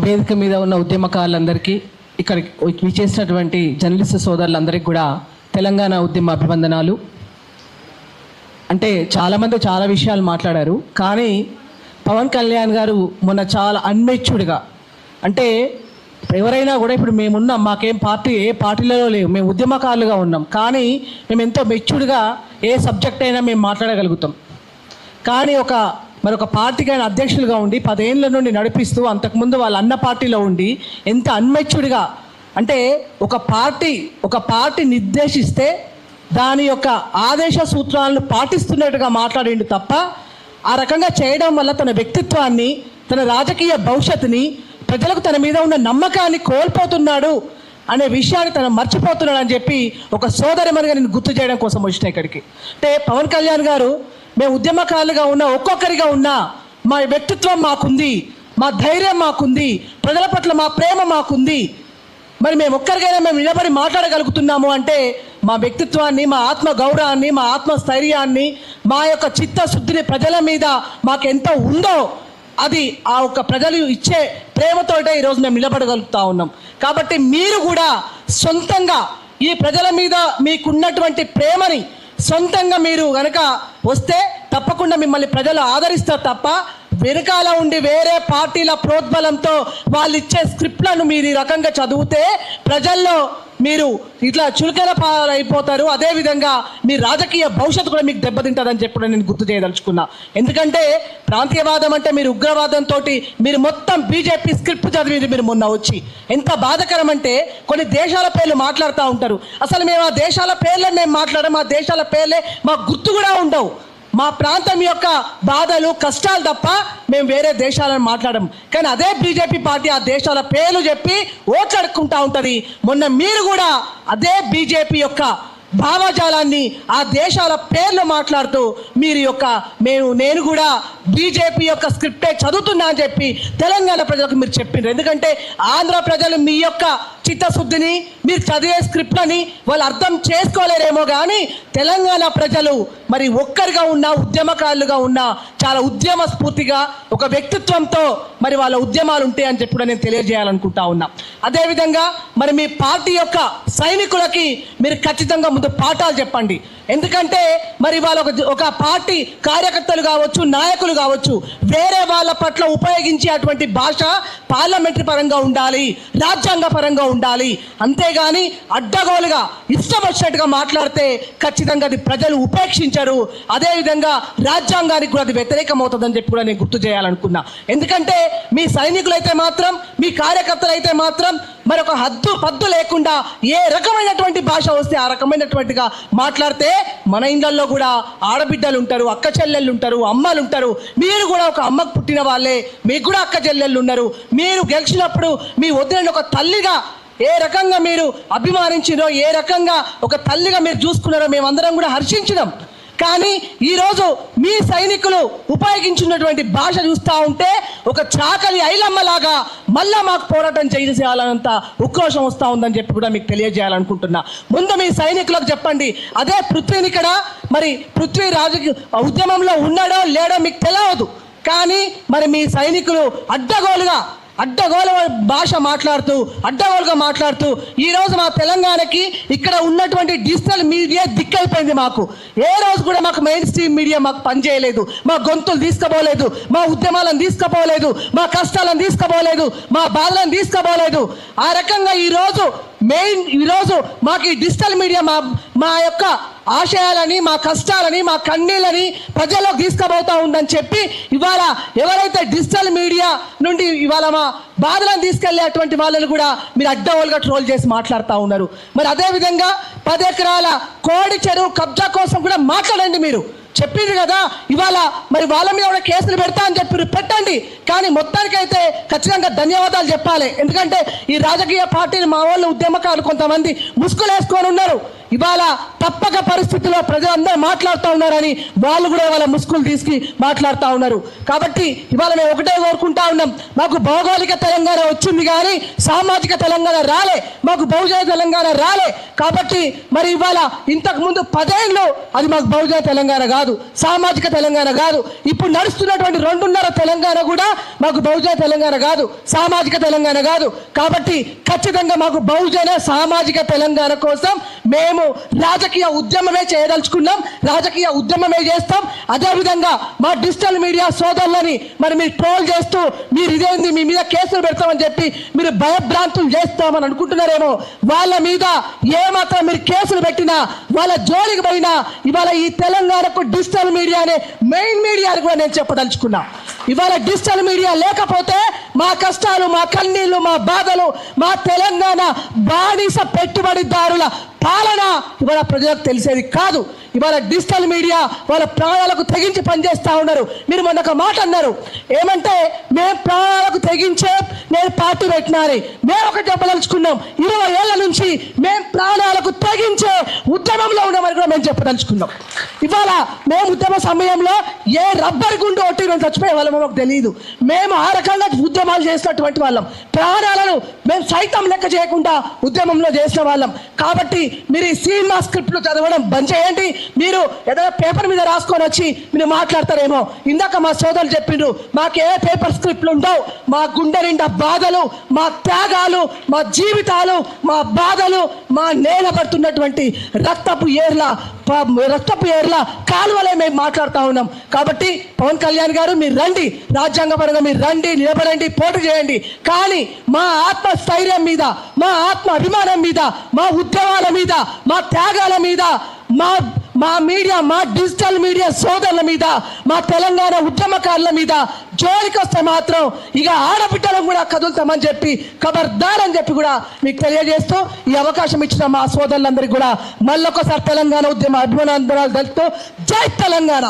వేదిక మీద ఉన్న ఉద్యమకారులందరికీ, ఇక్కడ విచ్చేసినటువంటి జర్నలిస్ట్ సోదరులందరికీ కూడా తెలంగాణ ఉద్యమ అభివందనాలు. అంటే చాలామంది చాలా విషయాలు మాట్లాడారు, కానీ పవన్ కళ్యాణ్ గారు మొన్న చాలా అన్మెచ్యూర్డ్గా, అంటే ఎవరైనా కూడా ఇప్పుడు మేమున్నాం, మాకేం పార్టీ ఏ పార్టీలలో లేవు, మేము ఉద్యమకారులుగా ఉన్నాం, కానీ మేము ఎంతో మెచ్యూర్డ్గా ఏ సబ్జెక్ట్ అయినా మేము మాట్లాడగలుగుతాం. కానీ మరొక పార్టీకి ఆయన అధ్యక్షులుగా ఉండి 10 ఏళ్ళ నుండి నడిపిస్తూ, అంతకుముందు వాళ్ళ అన్న పార్టీలో ఉండి ఎంత అన్మెచ్యూర్డ్గా, అంటే ఒక పార్టీ నిర్దేశిస్తే దాని యొక్క ఆదేశ సూత్రాలను పాటిస్తున్నట్టుగా మాట్లాడిండు తప్ప, ఆ రకంగా చేయడం వల్ల తన వ్యక్తిత్వాన్ని, తన రాజకీయ భవిష్యత్తుని, ప్రజలకు తన మీద ఉన్న నమ్మకాన్ని కోల్పోతున్నాడు అనే విషయాన్ని తను మర్చిపోతున్నాడు అని చెప్పి ఒక సోదరిమణిగా నేను గుర్తు చేయడం కోసం వచ్చిన ఇక్కడికి. అంటే పవన్ కళ్యాణ్ గారు, మేము ఉద్యమకారులుగా ఉన్నా, ఒక్కొక్కరిగా ఉన్నా, మా వ్యక్తిత్వం మాకుంది, మా ధైర్యం మాకుంది, ప్రజల పట్ల మా ప్రేమ మాకుంది, మరి మేము ఒక్కరికైనా మేము నిలబడి మాట్లాడగలుగుతున్నాము అంటే మా వ్యక్తిత్వాన్ని, మా ఆత్మ గౌరవాన్ని, మా ఆత్మస్థైర్యాన్ని, మా యొక్క చిత్తశుద్ధిని ప్రజల మీద మాకు ఎంత ఉందో అది ఆ ఒక్క ప్రజలు ఇచ్చే ప్రేమతోటే ఈరోజు మేము నిలబడగలుగుతూ ఉన్నాం. కాబట్టి మీరు కూడా సొంతంగా ఈ ప్రజల మీద మీకున్నటువంటి ప్రేమని సొంతంగా మీరు కనుక వస్తే తప్పకుండా మిమ్మల్ని ప్రజలు ఆదరిస్తారు తప్ప, వెనకాల ఉండి వేరే పార్టీల ప్రోద్బలంతో వాళ్ళు ఇచ్చే స్క్రిప్ట్లను మీరు ఈ రకంగా చదివితే ప్రజల్లో మీరు ఇట్లా చులకన పాలైపోతారు. అదేవిధంగా మీ రాజకీయ భవిష్యత్తు కూడా మీకు దెబ్బతింటుందని చెప్పి నేను గుర్తు చేయదలుచుకున్నా. ఎందుకంటే ప్రాంతీయవాదం అంటే మీరు ఉగ్రవాదంతో మీరు మొత్తం బీజేపీ స్క్రిప్ట్ చదివింది మీరు మొన్న వచ్చి. ఎంత బాధకరం అంటే కొన్ని దేశాల పేర్లు మాట్లాడుతూ ఉంటారు, అసలు మేము ఆ దేశాల పేర్లే మేము మాట్లాడము, ఆ దేశాల పేర్లే మాకు గుర్తు కూడా ఉండవు. మా ప్రాంతం యొక్క బాధలు కష్టాలు తప్ప మేము వేరే దేశాలను మాట్లాడము. కానీ అదే బీజేపీ పార్టీ ఆ దేశాల పేర్లు చెప్పి ఓట్లు అడుక్కుంటూ ఉంటుంది. మొన్న మీరు కూడా అదే బీజేపీ యొక్క భావజాలాన్ని ఆ దేశాల పేర్లు మాట్లాడుతూ నేను కూడా బీజేపీ యొక్క స్క్రిప్టే చదువుతున్నా అని చెప్పి తెలంగాణ ప్రజలకు మీరు చెప్పిండ్రు. ఎందుకంటే ఆంధ్ర ప్రజలు మీ యొక్క చిత్తశుద్ధిని, మీరు చదివే స్క్రిప్ట్లని వాళ్ళు అర్థం చేసుకోలేరేమో, కానీ తెలంగాణ ప్రజలు మరి ఒక్కరిగా ఉన్నా, ఉద్యమకారులుగా ఉన్నా, చాలా ఉద్యమ స్ఫూర్తిగా ఒక వ్యక్తిత్వంతో మరి వాళ్ళ ఉద్యమాలు ఉంటాయని చెప్పి నేను తెలియజేయాలనుకుంటా ఉన్నా. అదేవిధంగా మరి మీ పార్టీ యొక్క సైనికులకి మీరు ఖచ్చితంగా ముందు పాఠాలు చెప్పండి. ఎందుకంటే మరి వాళ్ళ ఒక పార్టీ కార్యకర్తలు కావచ్చు, నాయకులు కావచ్చు, వేరే వాళ్ళ పట్ల ఉపయోగించే అటువంటి భాష పార్లమెంటరీ పరంగా ఉండాలి, రాజ్యాంగ పరంగా ఉండాలి. అంతేగాని అడ్డగోలుగా ఇష్టం వచ్చినట్టుగా మాట్లాడితే ఖచ్చితంగా అది ప్రజలు ఉపేక్షించరు. అదేవిధంగా రాజ్యాంగానికి కూడా అది వ్యతిరేకం అవుతుందని చెప్పి కూడా నేను గుర్తు చేయాలనుకున్నా. ఎందుకంటే మీ సైనికులైతే మాత్రం, మీ కార్యకర్తలు అయితే మాత్రం మరొక పద్దు లేకుండా ఏ రకమైనటువంటి భాష వస్తే ఆ రకమైనటువంటిగా మాట్లాడితే మన ఇళ్ళల్లో కూడా ఆడబిడ్డలు ఉంటారు, అక్క చెల్లెళ్ళు ఉంటారు, అమ్మలు ఉంటారు. మీరు కూడా ఒక అమ్మకు పుట్టిన వాళ్ళే, మీకు కూడా అక్క చెల్లెళ్ళు ఉన్నారు. మీరు గెలిచినప్పుడు మీ వదిలిన ఒక తల్లిగా ఏ రకంగా మీరు అభిమానించినో, ఏ రకంగా ఒక తల్లిగా మీరు చూసుకున్నారో మేమందరం కూడా హర్షించినాం. కానీ ఈరోజు మీ సైనికులు ఉపయోగించినటువంటి భాష చూస్తూ ఉంటే ఒక చాకలి ఐలమ్మలాగా మళ్ళా మాకు పోరాటం చేయాలన్నంత ఉక్రోషం వస్తూ ఉందని చెప్పి కూడా మీకు తెలియజేయాలనుకుంటున్నా. ముందు మీ సైనికులకు చెప్పండి, అదే పృథ్వీని ఇక్కడ మరి పృథ్వీ రాజకీయ ఉద్యమంలో ఉన్నాడో లేడో మీకు తెలియదు, కానీ మరి మీ సైనికులు అడ్డగోలుగా భాష మాట్లాడుతూ, అడ్డగోలుగా మాట్లాడుతూ ఈరోజు మా తెలంగాణకి ఇక్కడ ఉన్నటువంటి డిజిటల్ మీడియా దిక్కైపోయింది. మాకు ఏ రోజు కూడా మాకు మెయిన్ స్ట్రీమ్ మీడియా మాకు పనిచేయలేదు, మా గొంతులు తీసుకుపోలేదు, మా ఉద్యమాలను తీసుకుపోలేదు, మా కష్టాలను తీసుకుపోలేదు, మా బాధలను తీసుకుపోలేదు. ఆ రకంగా ఈరోజు మాకు ఈ డిజిటల్ మీడియా మా యొక్క ఆశయాలని, మా కష్టాలని, మా కన్నీళ్ళని ప్రజల్లోకి తీసుకుపోతూ ఉందని చెప్పి ఇవాళ ఎవరైతే డిజిటల్ మీడియా నుండి ఇవాళ మా బాధలను తీసుకెళ్లేటువంటి వాళ్ళని కూడా మీరు అడ్డగోలుగా ట్రోల్ చేసి మాట్లాడుతూ ఉన్నారు. మరి అదేవిధంగా 10 ఎకరాల కోడి చెరువు కబ్జా కోసం కూడా మాట్లాడండి. మీరు చెప్పిండ్రు కదా ఇవాళ మరి వాళ్ళ మీద కూడా కేసులు పెడతా అని చెప్పి పెట్టండి, కానీ మొత్తానికైతే ఖచ్చితంగా ధన్యవాదాలు చెప్పాలి. ఎందుకంటే ఈ రాజకీయ పార్టీలు మా వాళ్ళు ఉద్యమకారులు కొంతమంది ముసుగులు వేసుకొని ఉన్నారు. ఇవాళ తప్పక పరిస్థితిలో ప్రజలందరూ మాట్లాడుతూ ఉన్నారని వాళ్ళు కూడా ఇవాళ ముసుగులు తీసుకు మాట్లాడుతూ ఉన్నారు. కాబట్టి ఇవాళ మేము ఒకటే కోరుకుంటా ఉన్నాం, మాకు భౌగోళిక తెలంగాణ వచ్చింది కానీ సామాజిక తెలంగాణ రాలే, మాకు బహుజన తెలంగాణ రాలే. కాబట్టి మరి ఇవాళ ఇంతకు ముందు 10 ఏళ్ళు అది మాకు బహుజన తెలంగాణ కాదు, సామాజిక తెలంగాణ కాదు. ఇప్పుడు నడుస్తున్నటువంటి 2.5 తెలంగాణ కూడా మాకు బహుజన తెలంగాణ కాదు, సామాజిక తెలంగాణ కాదు. కాబట్టి ఖచ్చితంగా మాకు బహుజన సామాజిక తెలంగాణ కోసం మేము రాజకీయ ఉద్యమమే చేయదలుచుకున్నాం, రాజకీయ ఉద్యమమే చేస్తాం. అదేవిధంగా మా డిజిటల్ మీడియా సోదరులని మరి మీరు ట్రోల్ చేస్తూ మీరు ఇదేంది మీ మీద కేసులు పెడతామని చెప్పి మీరు భయభ్రాంతులు చేస్తామని అనుకుంటున్నారేమో, వాళ్ళ మీద ఏమాత్రం మీరు కేసులు పెట్టినా వాళ్ళ జోలికి పోయినా ఇవాళ ఈ తెలంగాణకు డిజిటల్ మీడియానే మెయిన్ మీడియా అని కూడా నేను చెప్పదలుచుకున్నా. ఇవాళ డిజిటల్ మీడియా లేకపోతే మా కష్టాలు, మా కన్నీళ్లు, మా బాధలు, మా తెలంగాణ బానిస పెట్టుబడిదారుల పాలన ఇవాళ ప్రజలకు తెలిసేది కాదు. ఇవాళ డిజిటల్ మీడియా వాళ్ళ ప్రాణాలకు తెగించి పనిచేస్తూ ఉన్నారు. మీరు మొన్న ఒక మాట అన్నారు, ఏమంటే మేము ప్రాణాలకు తెగించే నేను పార్టీ పెట్టినాని. మేము ఒకటి చెప్పదలుచుకున్నాం, 20 ఏళ్ల నుంచి మేము ప్రాణాలకు తెగించే ఉద్యమంలో ఉన్నామని కూడా మేము చెప్పదలుచుకున్నాం. ఇవాళ మేము ఉద్యమ సమయంలో ఏ రబ్బర్ గుండు ఒట్టి మేము చచ్చిపోయే వాళ్ళం మాకు తెలియదు. మేము ఆ రకంగా ఉద్యమాలు చేసినటువంటి వాళ్ళం, ప్రాణాలను మేము సైతం లెక్క చేయకుండా ఉద్యమంలో చేసిన వాళ్ళం. కాబట్టి మీరు ఈ సినిమా స్క్రిప్ట్లు చదవడం బంద్ చేయండి. మీరు ఏదైనా పేపర్ మీద రాసుకొని వచ్చి మీరు మాట్లాడతారేమో. ఇందాక మా సోదరులు చెప్పిండ్రు, మాకే పేపర్ స్క్రిప్ట్లు ఉండవు, మా గుండె నిండా బాధలు, మా త్యాగాలు, మా జీవితాలు, మా బాధలు, మా నేలబడుతున్నటువంటి రక్తపు ఏర్ల కాలువలే మేము మాట్లాడుతూ ఉన్నాం. కాబట్టి పవన్ కళ్యాణ్ గారు మీరు రండి, రాజ్యాంగపరంగా మీరు రండి, నిలబడండి, పోటీ చేయండి. కానీ మా ఆత్మస్థైర్యం మీద, మా ఆత్మ అభిమానం మీద, మా ఉద్యమాల మీద, మా త్యాగాల మీద, మా మీడియా, మా డిజిటల్ మీడియా సోదరుల మీద, మా తెలంగాణ ఉద్యమకారుల మీద జోలికి వస్తే మాత్రం ఇక ఆడబిడ్డలను కూడా కదులుతామని చెప్పి ఖబర్దార్ అని చెప్పి కూడా మీకు తెలియజేస్తూ ఈ అవకాశం ఇచ్చిన మా సోదరులందరికీ కూడా మళ్ళొకసారి తెలంగాణ ఉద్యమ అభినందనాలు తెలుపుతూ జై తెలంగాణ.